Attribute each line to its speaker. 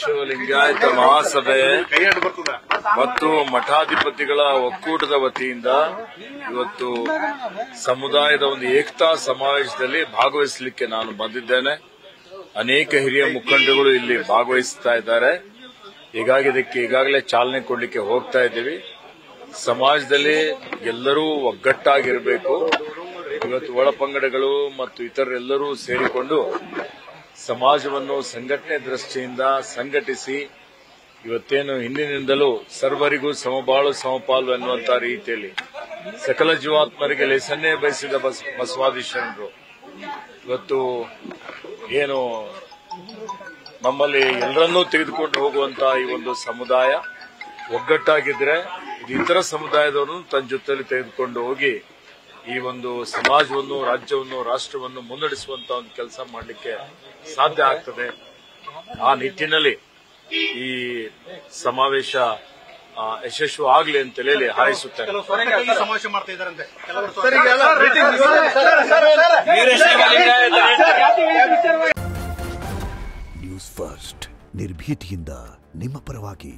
Speaker 1: ಲಿಂಗಾಯತ ಮಹಾಸಭೆ ಮತ್ತು ಮಠಾಧಿಪತಿಗಳ ಒಕ್ಕೂಟದ ವತಿಯಿಂದ ಇವತ್ತು ಸಮುದಾಯದ ಒಂದು ಏಕತಾ ಸಮಾವೇಶದಲ್ಲಿ ಭಾಗವಹಿಸಲಿಕ್ಕೆ ನಾನು ಬಂದಿದ್ದೇನೆ. ಅನೇಕ ಹಿರಿಯ ಮುಖಂಡರುಗಳು ಇಲ್ಲಿ ಭಾಗವಹಿಸ್ತಾ ಇದ್ದಾರೆ. ಹೀಗಾಗಿ ಇದಕ್ಕೆ ಈಗಾಗಲೇ ಚಾಲನೆ ಕೊಡಲಿಕ್ಕೆ ಹೋಗ್ತಾ ಇದ್ದೀವಿ. ಸಮಾಜದಲ್ಲಿ ಎಲ್ಲರೂ ಒಗ್ಗಟ್ಟಾಗಿರಬೇಕು. ಇವತ್ತು ಒಳಪಂಗಡಗಳು ಮತ್ತು ಇತರರೆಲ್ಲರೂ ಸೇರಿಕೊಂಡು ಸಮಾಜವನ್ನು ಸಂಘಟನೆ ದೃಷ್ಟಿಯಿಂದ ಸಂಘಟಿಸಿ ಇವತ್ತೇನು ಹಿಂದಿನಿಂದಲೂ ಸರ್ವರಿಗೂ ಸಮಬಾಳು ಸಮಪಾಲು ಎನ್ನುವಂತಹ ರೀತಿಯಲ್ಲಿ ಸಕಲ ಜೀವಾತ್ಮರಿಗೆ ಲೇಸನ್ನೇ ಬಯಸಿದ ಬಸವಾದಿಶರಣರು ಇವತ್ತು ಏನು ನಮ್ಮಲ್ಲಿ ಎಲ್ಲರನ್ನೂ ತೆಗೆದುಕೊಂಡು ಹೋಗುವಂತಹ ಈ ಒಂದು ಸಮುದಾಯ ಒಗ್ಗಟ್ಟಾಗಿದ್ರೆ ಇದು ಇತರ ಸಮುದಾಯದವರನ್ನು ತನ್ನ ಜೊತೆಯಲ್ಲಿ ತೆಗೆದುಕೊಂಡು ಹೋಗಿ ಈ ಒಂದು ಸಮಾಜವನ್ನು, ರಾಜ್ಯವನ್ನು, ರಾಷ್ಟ್ರವನ್ನು ಮುನ್ನಡೆಸುವಂತಹ ಒಂದು ಕೆಲಸ ಮಾಡಲಿಕ್ಕೆ ಸಾಧ್ಯ ಆಗ್ತದೆ. ಆ ನಿಟ್ಟಿನಲ್ಲಿ ಈ ಸಮಾವೇಶ ಯಶಸ್ವಿ ಆಗಲಿ ಅಂತ ಹೇಳಿ ಹಾರೈಸುತ್ತೇನೆ.
Speaker 2: ನ್ಯೂಸ್ ಫಸ್ಟ್ ನಿರ್ಭೀತಿಯಿಂದ ನಿಮ್ಮ ಪರವಾಗಿ.